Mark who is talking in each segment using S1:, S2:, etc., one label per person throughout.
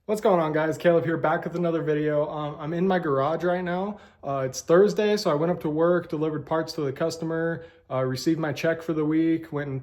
S1: What's going on, guys? Caleb here, back with another video. I'm in my garage right now. It's Thursday, so I went up to work, delivered parts to the customer, received my check for the week, went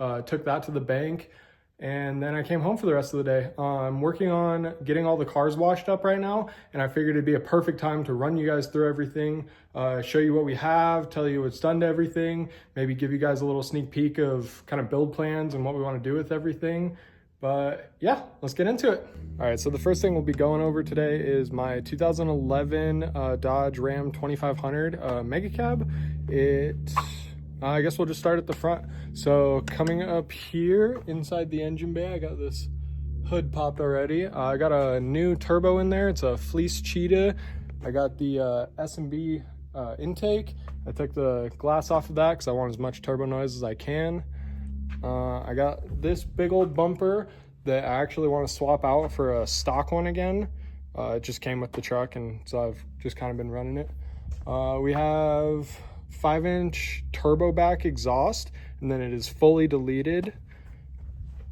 S1: and took that to the bank, and then I came home for the rest of the day. I'm working on getting all the cars washed up right now, and I figured it'd be a perfect time to run you guys through everything, show you what we have, tell you what's done to everything, maybe give you guys a little sneak peek of kind of build plans and what we want to do with everything. But yeah, let's get into it. All right, so the first thing we'll be going over today is my 2011 Dodge Ram 2500 Mega Cab. I guess we'll just start at the front. So coming up here inside the engine bay, I got this hood popped already. I got a new turbo in there. It's a Fleece Cheetah. I got the S&B intake. I took the glass off of that because I want as much turbo noise as I can. I got this big old bumper that I actually want to swap out for a stock one again. It just came with the truck, and so I've just kind of been running it. We have 5-inch turbo back exhaust, and then it is fully deleted.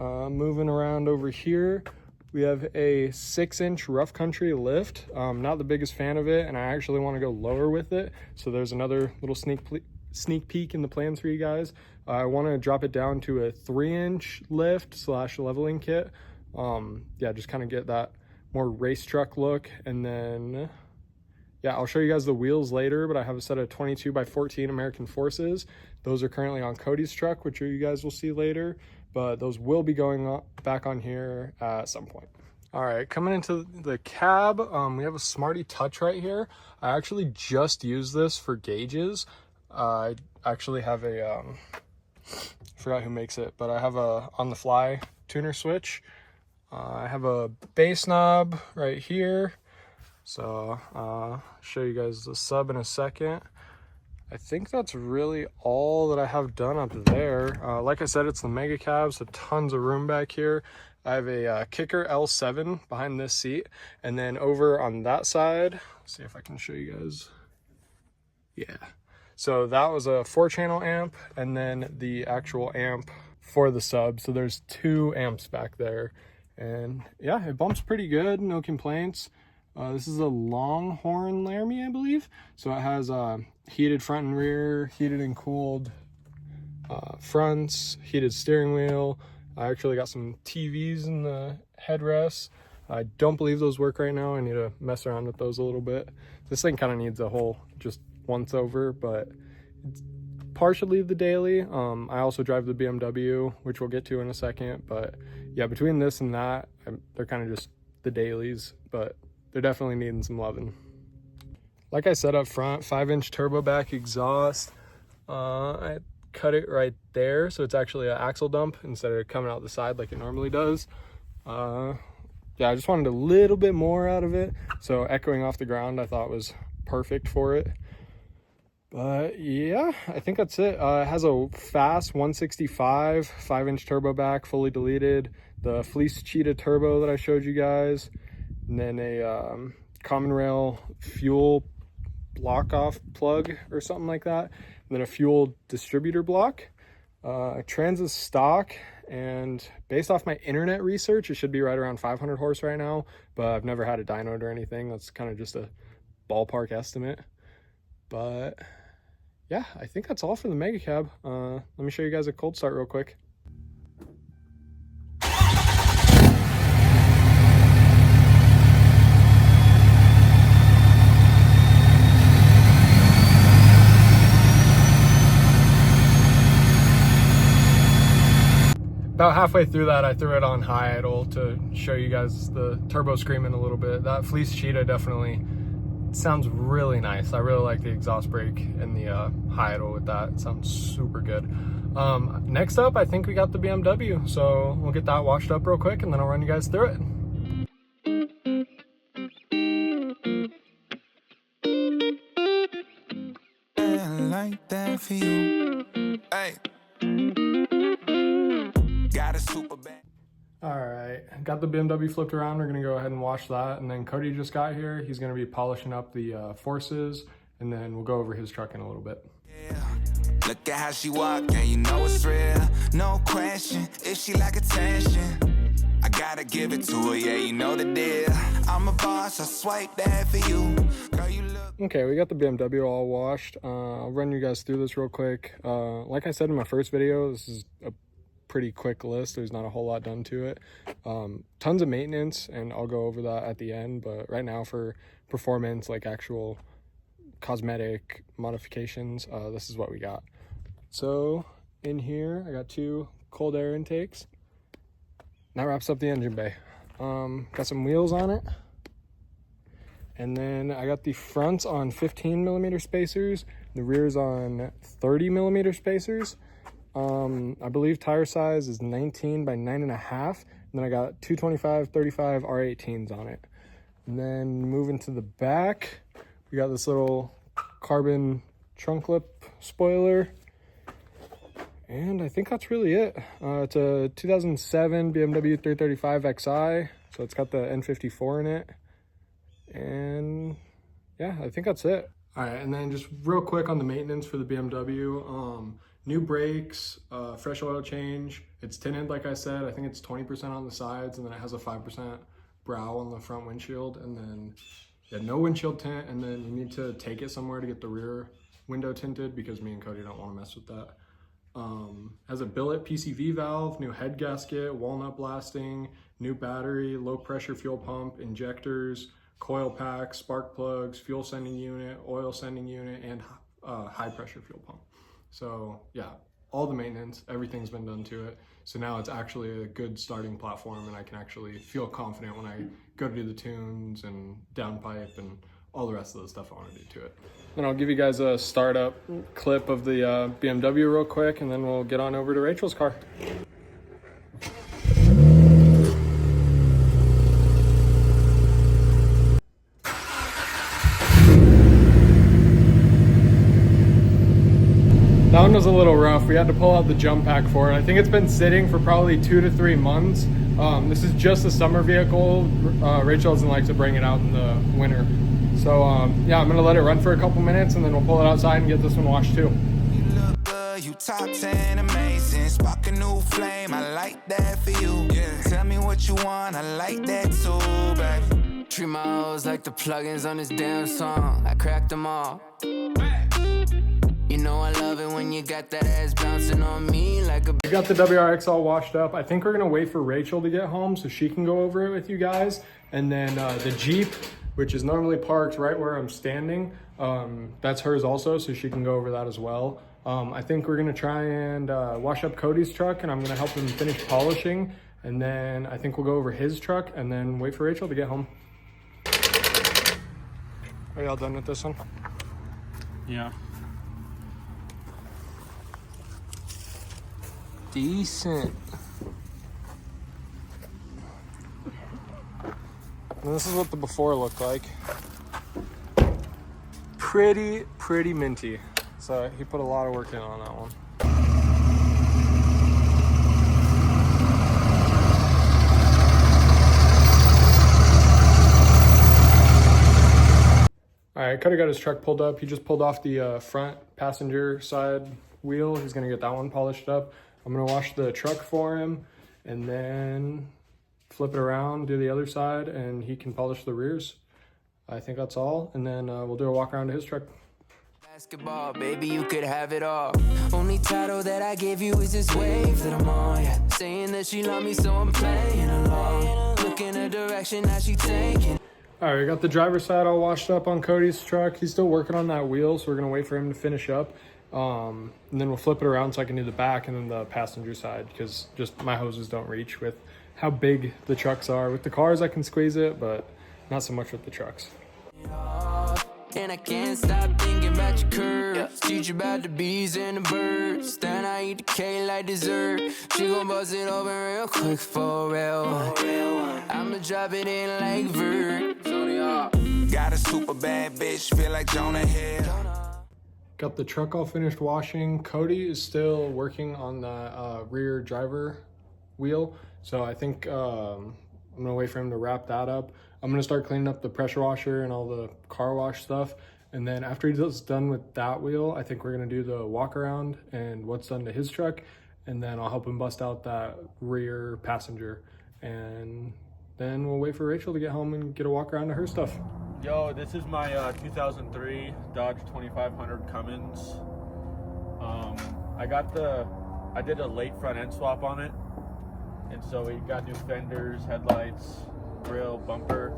S1: Moving around over here, we have a 6-inch rough country lift. Not the biggest fan of it, and I actually want to go lower with it. So there's another little sneak peek in the plans for you guys. I want to drop it down to a 3-inch lift / leveling kit. Yeah, just kind of get that more race truck look. And then yeah, I'll show you guys the wheels later, but I have a set of 22x14 American Forces. Those are currently on Cody's truck, which you guys will see later, but those will be going back on here at some point. All right, coming into the cab, we have a Smarty Touch right here. I actually just used this for gauges. I actually have a I forgot who makes it, but I have a on the fly tuner switch. I have a bass knob right here, so I'll show you guys the sub in a second. I think that's really all that I have done up there. Like I said, it's the Mega Cab, so tons of room back here. I have a Kicker L7 behind this seat, and then over on that side, let's see if I can show you guys. Yeah. So that was a 4-channel amp, and then the actual amp for the sub. So there's 2 amps back there. And yeah, it bumps pretty good, no complaints. This is a Longhorn Laramie, I believe. So it has heated front and rear, heated and cooled fronts, heated steering wheel. I actually got some TVs in the headrests. I don't believe those work right now. I need to mess around with those a little bit. This thing kind of needs a whole just once over, but it's partially the daily. I also drive the BMW, which we'll get to in a second, but yeah, between this and that, they're kind of just the dailies, but they're definitely needing some loving. Like I said up front, 5-inch turbo back exhaust. I cut it right there, so it's actually an axle dump instead of coming out the side like it normally does. Yeah, I just wanted a little bit more out of it, so echoing off the ground I thought was perfect for it. But yeah, I think that's it. It has a fast 165 5-inch turbo back, fully deleted, the Fleece Cheetah turbo that I showed you guys, and then a common rail fuel block off plug or something like that, and then a fuel distributor block. Trans stock, and based off my internet research, it should be right around 500 horse right now, but I've never had it dynoed or anything. That's kind of just a ballpark estimate. But yeah, I think that's all for the Mega Cab. Let me show you guys a cold start real quick. About halfway through that, I threw it on high idle to show you guys the turbo screaming a little bit. That Fleece Cheetah definitely sounds really nice. I really like the exhaust brake and the high idle with that. It sounds super good. Next up, I think we got the BMW, so we'll get that washed up real quick and then I'll run you guys through it.
S2: Like that for you. Hey. Got a super bad.
S1: All right, got the BMW flipped around. We're gonna go ahead and wash that, and then Cody just got here. He's gonna be polishing up the Forces, and then we'll go over his truck in a little bit.
S2: Yeah. Look at how she walk, and you know it's real. No question, if she like attention. I Gotta give it to her, yeah, you know the deal. I'm a boss, I swipe that for you. Girl, you look.
S1: Okay, we got the BMW all washed. I'll run you guys through this real quick. Like I said in my first video, this is a pretty quick list. There's not a whole lot done to it. Tons of maintenance, and I'll go over that at the end. But right now for performance, like actual cosmetic modifications, this is what we got. So in here, I got 2 cold air intakes. That wraps up the engine bay. Got some wheels on it. And then I got the fronts on 15mm spacers, the rears on 30mm spacers. I believe tire size is 19 by 9.5. And then I got 225/35 R18s on it. And then moving to the back, we got this little carbon trunk lip spoiler. And I think that's really it. It's a 2007 BMW 335 Xi. So it's got the N54 in it. And yeah, I think that's it. All right, and then just real quick on the maintenance for the BMW. New brakes, fresh oil change. It's tinted, like I said. I think it's 20% on the sides, and then it has a 5% brow on the front windshield. And then no windshield tint, and then you need to take it somewhere to get the rear window tinted because me and Cody don't want to mess with that. Has a billet PCV valve, new head gasket, walnut blasting, new battery, low pressure fuel pump, injectors, coil packs, spark plugs, fuel sending unit, oil sending unit, and high pressure fuel pump. So yeah, all the maintenance, everything's been done to it. So now it's actually a good starting platform, and I can actually feel confident when I go to do the tunes and downpipe and all the rest of the stuff I want to do to it. Then I'll give you guys a startup clip of the BMW real quick, and then we'll get on over to Rachel's car. That one was a little rough. We had to pull out the jump pack for it. I think it's been sitting for probably 2 to 3 months. This is just a summer vehicle. Rachel doesn't like to bring it out in the winter. So yeah, I'm gonna let it run for a couple minutes, and then we'll pull it outside and get this one washed too.
S2: You look good, you top 10 amazing. Spark a new flame, I like that for you. Yeah. Tell me what you want, I like that too, baby.
S3: Treat my hoes like the plugins on this damn song. I cracked them all. You know I love it when you got that ass bouncing on me like a...
S1: We got the WRX all washed up. I think we're gonna wait for Rachel to get home so she can go over it with you guys. And then the Jeep, which is normally parked right where I'm standing, that's hers also, so she can go over that as well. I think we're gonna try and wash up Cody's truck, and I'm gonna help him finish polishing. And then I think we'll go over his truck and then wait for Rachel to get home. Are y'all done with this one?
S4: Yeah.
S1: Decent. And this is what the before looked like. Pretty minty. So he put a lot of work in on that one. All right, Cody got his truck pulled up. He just pulled off the front passenger side wheel. He's gonna get that one polished up. I'm gonna wash the truck for him and then flip it around, do the other side, and he can polish the rears. I think that's all. And then we'll do a walk around to his truck.
S3: Basketball, baby, you could have it all. Only title that I gave you is this wave that I'm on. Yeah. Saying that she love me, so I'm playing along. Look in her direction, now she taking.
S1: All right, we got the driver's side all washed up on Cody's truck. He's still working on that wheel, so we're gonna wait for him to finish up. And then we'll flip it around so I can do the back and then the passenger side, because just my hoses don't reach with how big the trucks are. With the cars, I can squeeze it, but not so much with the trucks.
S3: And I can't stop thinking about your curves. Teach you about the bees and the birds. Then I eat the cake like dessert. She gon' bust it open real quick for real. I'ma drop it in like Vert.
S2: Got a super bad bitch, feel like Jonah Hill.
S1: Got the truck all finished washing. Cody is still working on the rear driver wheel. So I think I'm gonna wait for him to wrap that up. I'm gonna start cleaning up the pressure washer and all the car wash stuff. And then after he's done with that wheel, I think we're gonna do the walk around and what's done to his truck. And then I'll help him bust out that rear passenger. and then we'll wait for Rachel to get home and get a walk around to her stuff.
S4: Yo, this is my 2003 Dodge 2500 Cummins. I did a late front end swap on it, and so we got new fenders, headlights, grill, bumper,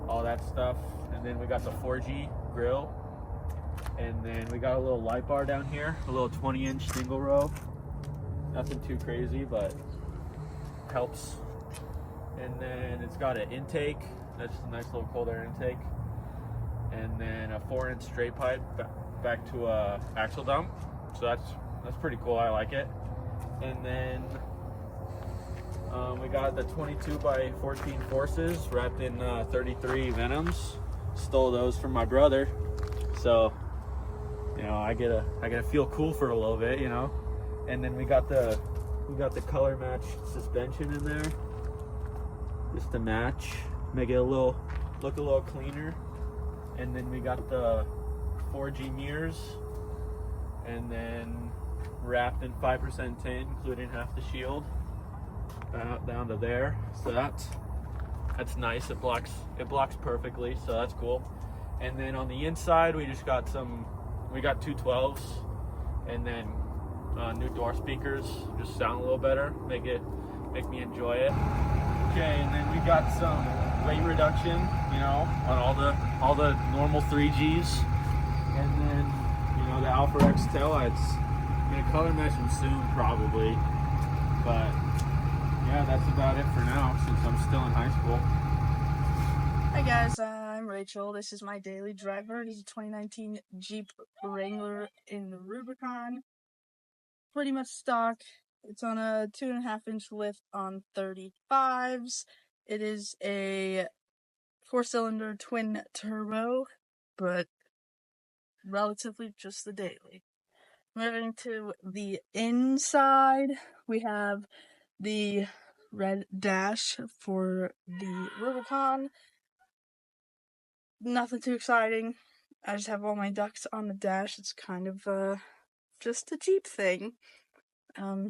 S4: all that stuff, and then we got the 4G grill, and then we got a little light bar down here, a little 20-inch single row. Nothing too crazy, but helps. And then it's got an intake. That's just a nice little cold air intake. And then a 4-inch straight pipe back to a axle dump. So that's pretty cool. I like it. And then we got the 22 by 14 Forces wrapped in 33 Venoms. Stole those from my brother. So, you know, I get to feel cool for a little bit, you know. And then we got the color matched suspension in there, just to match, make it look a little cleaner. And then we got the 4G mirrors, and then wrapped in 5% tin, including half the shield, down to there. So that's nice. It blocks perfectly, so that's cool. And then on the inside, we got 212s, and then new door speakers, just sound a little better, make me enjoy it. Okay, and then we got some weight reduction, you know, on all the normal 3Gs, and then, you know, the Alpha X taillights. I'm gonna color mesh them soon, probably, but yeah, that's about it for now since I'm still in high school.
S5: Hi guys, I'm Rachel. This is my daily driver. It is a 2019 Jeep Wrangler in the Rubicon. Pretty much stock. It's on a 2.5-inch lift on 35s. It is a 4-cylinder twin turbo, but relatively just the daily. Moving to the inside, we have the red dash for the Rubicon. Nothing too exciting. I just have all my ducks on the dash. It's kind of just a Jeep thing.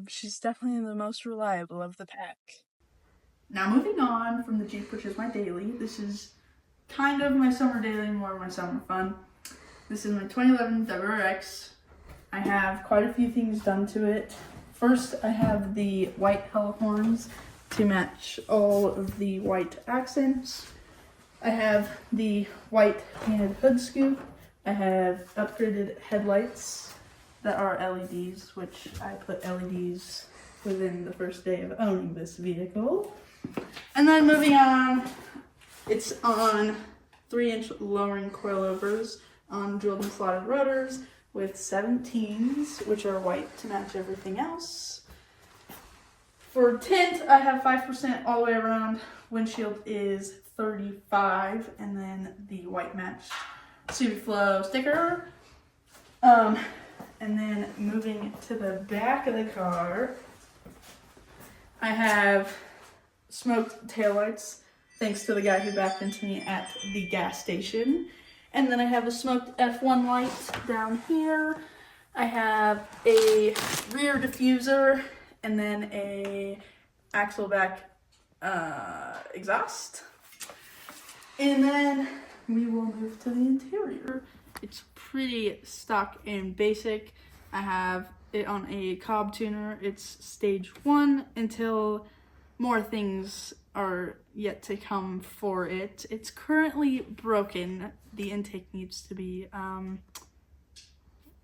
S5: She's definitely the most reliable of the pack. Now moving on from the Jeep, which is my daily. This is kind of my summer daily, more of my summer fun. This is my 2011 WRX. I have quite a few things done to it. First, I have the white hell horns to match all of the white accents. I have the white painted hood scoop. I have upgraded headlights that are LEDs, which I put LEDs within the first day of owning this vehicle. And then moving on, it's on 3-inch lowering coilovers on drilled and slotted rotors with 17s, which are white to match everything else. For tint, I have 5% all the way around. Windshield is 35, and then the white match Suviflow sticker. And then moving to the back of the car, I have smoked taillights, thanks to the guy who backed into me at the gas station. And then I have a smoked F1 light down here. I have a rear diffuser, and then a axle back exhaust. And then we will move to the interior. It's pretty stock and basic. I have it on a Cobb tuner. It's stage 1 until more things are yet to come for it. It's currently broken. The intake needs to be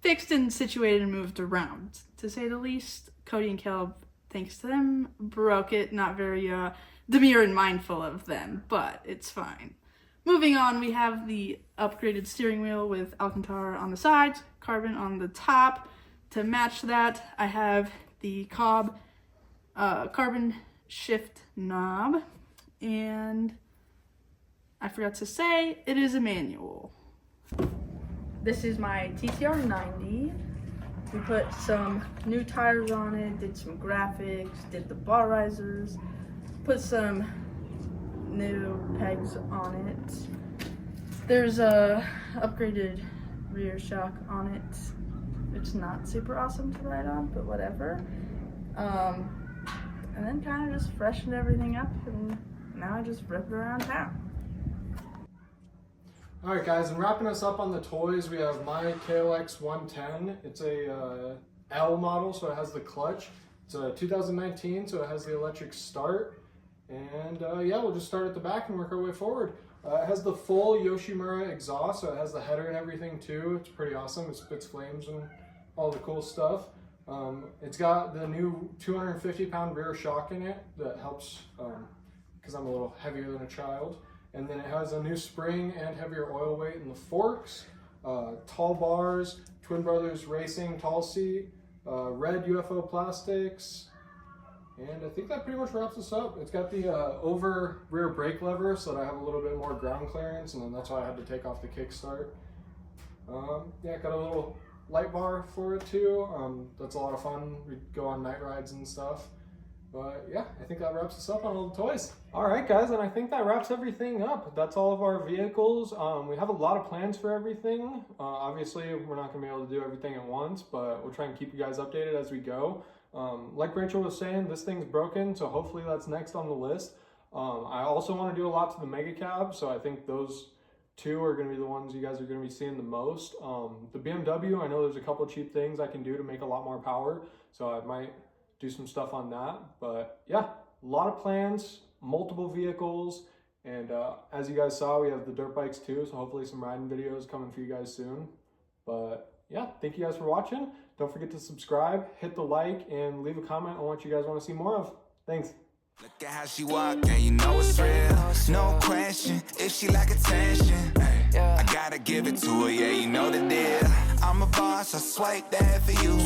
S5: fixed and situated and moved around, to say the least. Cody and Caleb, thanks to them, broke it. Not very demure and mindful of them, but it's fine. Moving on, we have the upgraded steering wheel with Alcantara on the sides, carbon on the top. To match that, I have the Cobb carbon shift knob, and I forgot to say, it is a manual. This is my TCR 90. We put some new tires on it, did some graphics, did the bar risers, put some new pegs on it. There's a upgraded rear shock on it. It's not super awesome to ride on, but whatever. and then kind of just freshened everything up, and now I just rip it around town.
S1: All right, guys, and wrapping us up on the toys, we have my KLX 110. It's a L model, so it has the clutch. It's a 2019, so it has the electric start. And yeah, we'll just start at the back and work our way forward. It has the full Yoshimura exhaust, so it has the header and everything too. It's pretty awesome. It spits flames and all the cool stuff. It's got the new 250-pound rear shock in it that helps because I'm a little heavier than a child. And then it has a new spring and heavier oil weight in the forks, tall bars, Twin Brothers Racing tall seat, red UFO plastics, and I think that pretty much wraps this up. It's got the over rear brake lever so that I have a little bit more ground clearance, and then that's why I had to take off the kickstart. Yeah, got a little light bar for it too. That's a lot of fun. We go on night rides and stuff. But yeah, I think that wraps us up on all the toys. All right, guys, and I think that wraps everything up. That's all of our vehicles. We have a lot of plans for everything. Obviously, we're not gonna be able to do everything at once, but we'll try and keep you guys updated as we go. Like Rachel was saying, this thing's broken, so hopefully that's next on the list. I also want to do a lot to the Mega Cab, so I think those two are going to be the ones you guys are going to be seeing the most. The BMW, I know there's a couple cheap things I can do to make a lot more power, so I might do some stuff on that. But yeah, a lot of plans, multiple vehicles, and as you guys saw, we have the dirt bikes too, so hopefully some riding videos coming for you guys soon. But yeah, thank you guys for watching. Don't forget to subscribe, hit the like, and leave a comment on what you guys want to see more of. Thanks.
S2: Look at how she walk, and you know it's real. No question, if she like attention, I gotta give it to her, yeah, you know the deal. I'm a boss, I swipe that for you.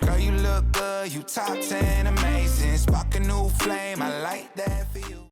S2: Girl, you look good, you top 10, amazing. Spark a new flame, I like that for you.